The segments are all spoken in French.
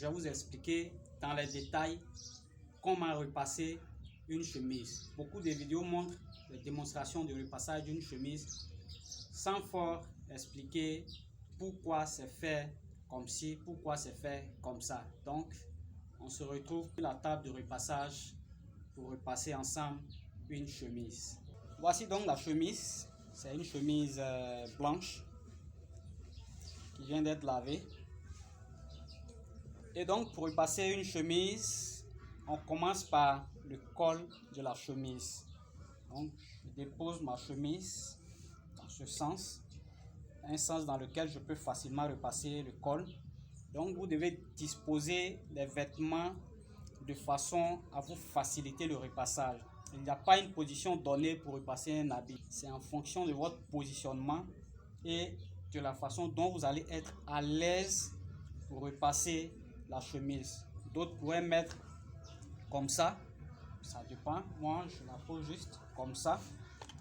je vais vous expliquer dans les détails comment repasser une chemise. Beaucoup de vidéos montrent les démonstrations de repassage d'une chemise sans fort expliquer pourquoi c'est fait comme ci, pourquoi c'est fait comme ça. Donc, on se retrouve sur la table de repassage pour repasser ensemble une chemise. Voici donc la chemise. C'est une chemise blanche qui vient d'être lavée. Et donc, pour repasser une chemise, on commence par le col de la chemise. Donc, je dépose ma chemise dans ce sens, un sens dans lequel je peux facilement repasser le col. Donc, vous devez disposer les vêtements de façon à vous faciliter le repassage. Il n'y a pas une position donnée pour repasser un habit. C'est en fonction de votre positionnement et de la façon dont vous allez être à l'aise pour repasser la chemise. D'autres pourraient mettre comme ça dépend. Moi, je la pose juste comme ça.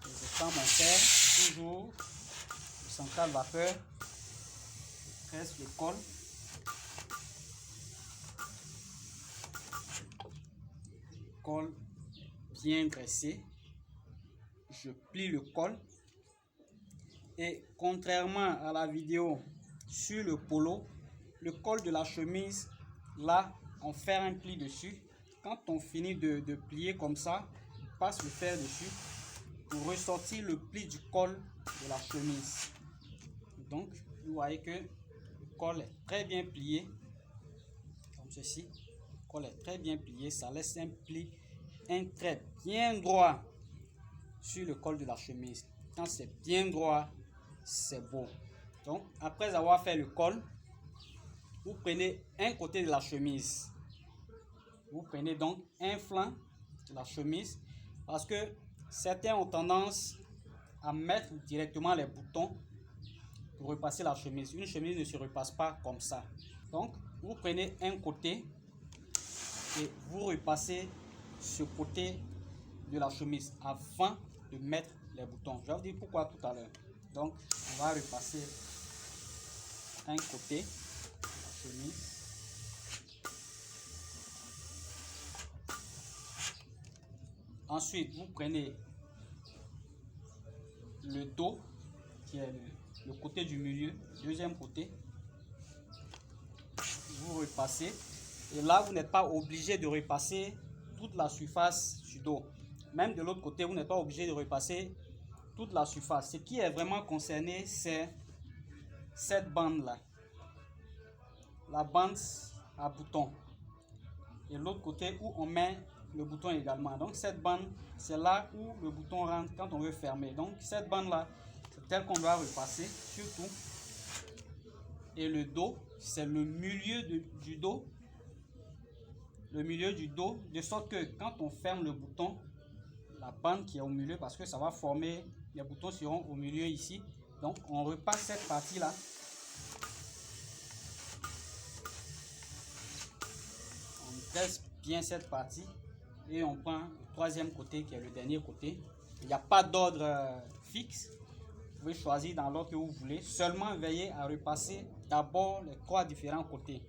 Et je prends mon fer, toujours le central vapeur, je presse le col. Col bien dressé, je plie le col et contrairement à la vidéo sur le polo, le col de la chemise, là on fait un pli dessus. Quand on finit de plier comme ça, on passe le fer dessus pour ressortir le pli du col de la chemise. Donc vous voyez que le col est très bien plié comme ceci. Le col est très bien plié, ça laisse un pli, un trait bien droit sur le col de la chemise. Quand c'est bien droit, c'est beau. Donc après avoir fait le col, vous prenez un côté de la chemise, vous prenez donc un flanc de la chemise, parce que certains ont tendance à mettre directement les boutons pour repasser la chemise. Une chemise ne se repasse pas comme ça. Donc vous prenez un côté et vous repassez ce côté de la chemise avant de mettre les boutons. Je vais vous dire pourquoi tout à l'heure. Donc on va repasser un côté de la chemise. Ensuite vous prenez le dos qui est le côté du milieu, deuxième côté. Vous repassez. Et là, vous n'êtes pas obligé de repasser toute la surface du dos. Même de l'autre côté, vous n'êtes pas obligé de repasser toute la surface. Ce qui est vraiment concerné, c'est cette bande-là. La bande à bouton. Et l'autre côté où on met le bouton également. Donc cette bande, c'est là où le bouton rentre quand on veut fermer. Donc cette bande-là, c'est telle qu'on doit repasser, surtout. Et le dos, c'est le milieu du dos. Le milieu du dos, de sorte que quand on ferme le bouton, la bande qui est au milieu, parce que ça va former, les boutons seront au milieu ici. Donc on repasse cette partie-là. On dresse bien cette partie et on prend le troisième côté qui est le dernier côté. Il n'y a pas d'ordre fixe. Vous pouvez choisir dans l'ordre que vous voulez. Seulement veillez à repasser d'abord les trois différents côtés.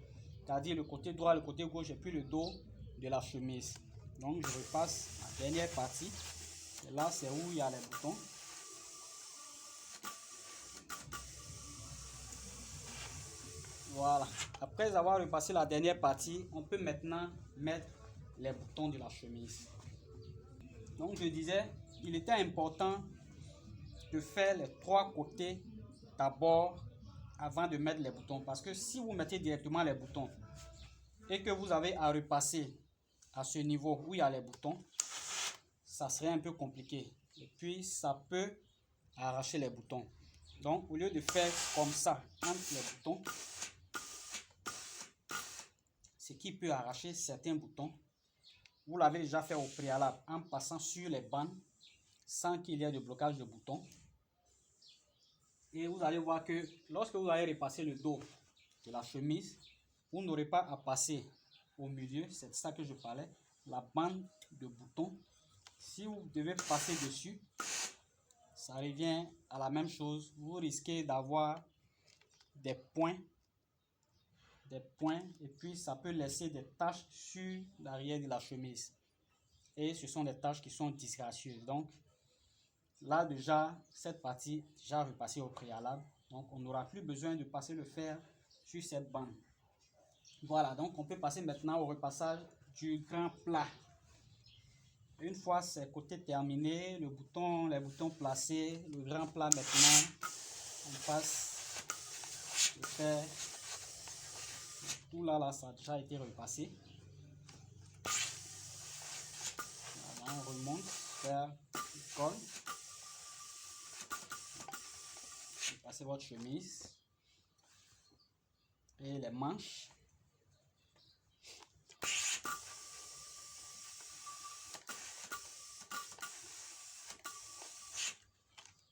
C'est-à-dire le côté droit, le côté gauche et puis le dos de la chemise. Donc je repasse la dernière partie. Et là c'est où il y a les boutons. Voilà. Après avoir repassé la dernière partie, on peut maintenant mettre les boutons de la chemise. Donc je disais, il était important de faire les trois côtés d'abord avant de mettre les boutons, parce que si vous mettez directement les boutons et que vous avez à repasser à ce niveau où il y a les boutons, ça serait un peu compliqué et puis ça peut arracher les boutons. Donc au lieu de faire comme ça entre les boutons, ce qui peut arracher certains boutons, vous l'avez déjà fait au préalable en passant sur les bandes sans qu'il y ait de blocage de boutons. Et vous allez voir que lorsque vous allez repasser le dos de la chemise, vous n'aurez pas à passer au milieu, c'est de ça que je parlais, la bande de boutons. Si vous devez passer dessus, ça revient à la même chose. Vous risquez d'avoir des points des points et puis ça peut laisser des taches sur l'arrière de la chemise. Et ce sont des taches qui sont disgracieuses. Donc là déjà, cette partie déjà repassée au préalable. Donc on n'aura plus besoin de passer le fer sur cette bande. Voilà, donc on peut passer maintenant au repassage du grand plat. Une fois ces côtés terminés, les boutons placés, le grand plat maintenant, on passe le fer. Tout là, ça a déjà été repassé. Voilà, on remonte vers le col. Passez votre chemise et les manches.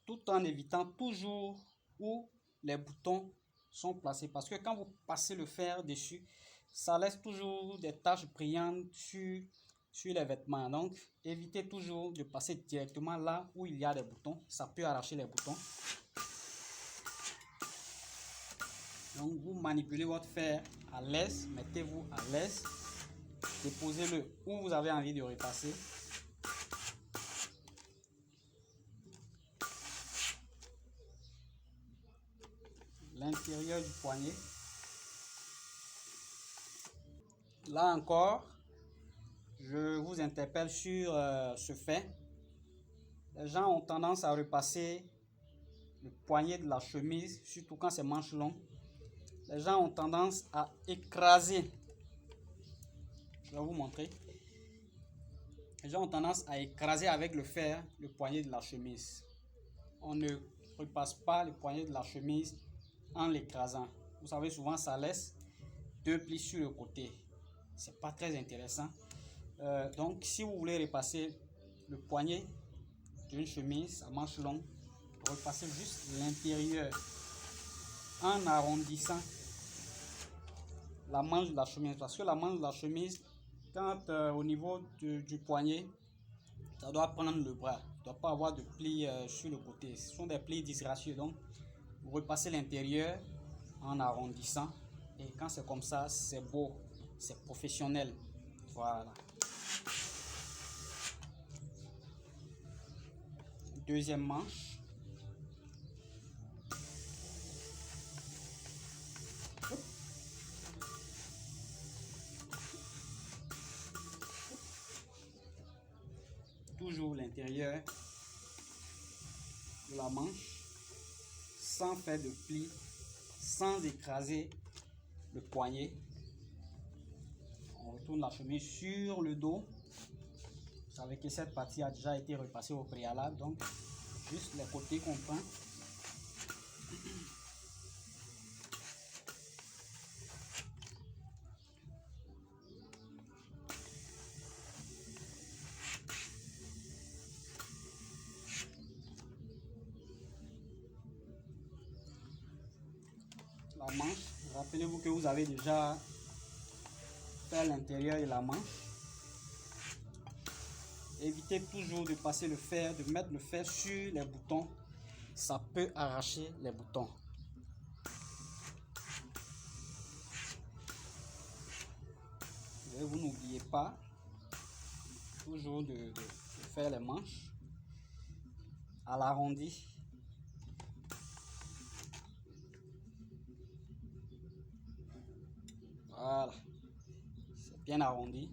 Tout en évitant toujours où les boutons sont placés. Parce que quand vous passez le fer dessus, ça laisse toujours des taches brillantes sur les vêtements. Donc, évitez toujours de passer directement là où il y a des boutons. Ça peut arracher les boutons. Donc, vous manipulez votre fer à l'aise. Mettez-vous à l'aise. Déposez-le où vous avez envie de repasser. L'intérieur du poignet. Là encore, je vous interpelle sur ce fait. Les gens ont tendance à repasser le poignet de la chemise, surtout quand c'est manche longue. Les gens ont tendance à écraser. Je vais vous montrer. Les gens ont tendance à écraser avec le fer le poignet de la chemise. On ne repasse pas le poignet de la chemise en l'écrasant. Vous savez, souvent ça laisse deux plis sur le côté. C'est pas très intéressant. Donc si vous voulez repasser le poignet d'une chemise à manche longue, repassez juste l'intérieur en arrondissant la manche de la chemise. Parce que la manche de la chemise, quand au niveau du poignet, ça doit prendre le bras. Il ne doit pas avoir de plis sur le côté. Ce sont des plis disgracieux. Donc vous repassez l'intérieur en arrondissant. Et quand c'est comme ça, c'est beau, c'est professionnel. Voilà. Deuxième manche. Toujours l'intérieur de la manche, sans faire de plis, sans écraser le poignet. On retourne la chemise sur le dos. Vous savez que cette partie a déjà été repassée au préalable, donc juste les côtés qu'on prend. La manche, rappelez-vous que vous avez déjà fait l'intérieur de la manche. Évitez toujours de passer le fer, de mettre le fer sur les boutons. Ça peut arracher les boutons. Et vous n'oubliez pas toujours de faire les manches à l'arrondi. Voilà, c'est bien arrondi.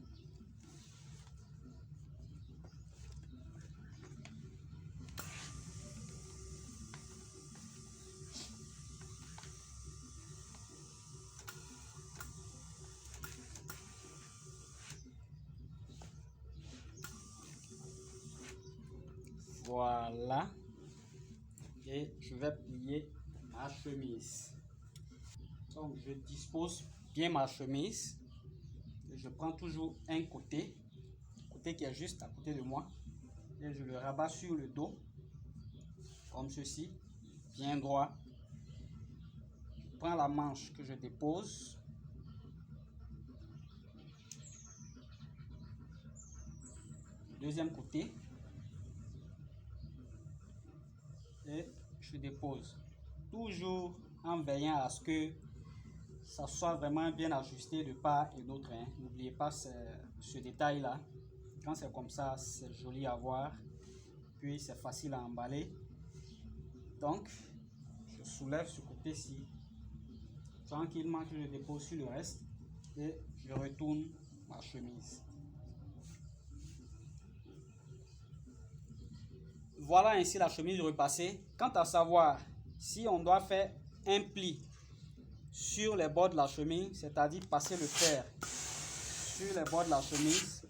Voilà, et je vais plier ma chemise. Donc je dispose bien ma chemise. Je prends toujours un côté qui est juste à côté de moi, et je le rabats sur le dos comme ceci, bien droit. Je prends la manche que je dépose, deuxième côté, et je dépose, toujours en veillant à ce que ça soit vraiment bien ajusté de part et d'autre. Hein. N'oubliez pas ce détail-là. Quand c'est comme ça, c'est joli à voir. Puis c'est facile à emballer. Donc, je soulève ce côté-ci. Tranquillement, que je dépose sur le reste. Et je retourne ma chemise. Voilà ainsi la chemise repassée. Quant à savoir si on doit faire un pli sur les bords de la chemise, c'est-à-dire passer le fer sur les bords de la chemise,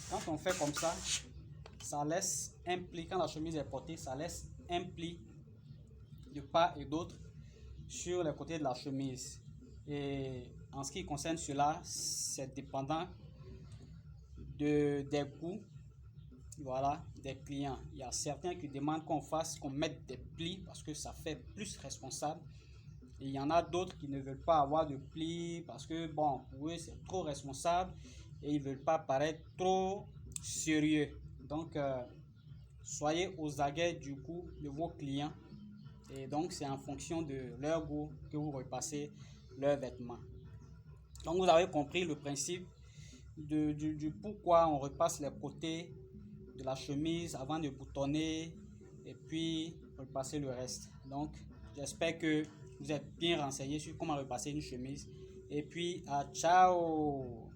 quand on fait comme ça laisse un pli. Quand la chemise est portée, ça laisse un pli de part et d'autre sur les côtés de la chemise. Et en ce qui concerne cela, c'est dépendant des goûts, voilà, des clients. Il y a certains qui demandent qu'on mette des plis parce que ça fait plus responsable. Et il y en a d'autres qui ne veulent pas avoir de plis parce que bon, pour eux c'est trop responsable et ils ne veulent pas paraître trop sérieux. Donc soyez aux aguets du goût de vos clients. Et donc, c'est en fonction de leur goût que vous repassez leurs vêtements. Donc, vous avez compris le principe du pourquoi on repasse les côtés de la chemise avant de boutonner et puis repasser le reste. Donc, j'espère que vous êtes bien renseigné sur comment repasser une chemise. Et puis, ciao!